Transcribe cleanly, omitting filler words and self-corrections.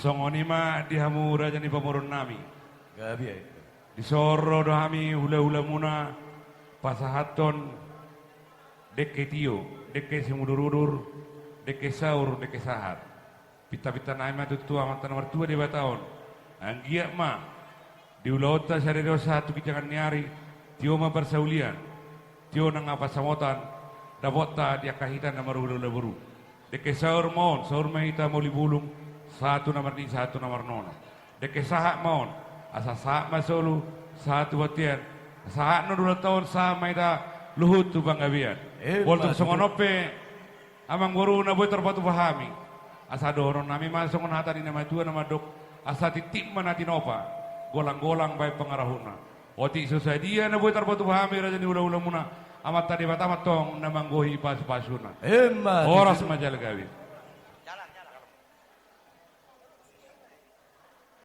Songonima dihamura jani pamurun nami. Gabi ay. Disoro dohami hula-hula muna pasahaton deke tio, deke simudur-udur, deke saur, deke sahat. Pita-pita naima tutu amatan nomor 2 di bataon. Anggiak ma di ulauta syari dosa tu kijangan nyari tio ma bersaulian. Tio nang apa samotan dabota dia kahitan nomor hula-hula buru. Deke saur mon, saur mahita mau libulung satu nomor di satu nomor nono. Deke sahat mon, asa saat masulu satu batian saat no 2 tahun sama ida luhut tu bang abian boltu songonope amang guru na boy terbatu pahami asa doron nami masongon hata di nama tua nama dok asa titik manati nopa golang-golang baik pengarahuna oti susah dia na boy terbatu pahami raja ni ulah-ulah muna amat tadi batamat tong namang gohi pas-pasuna oras majal gawi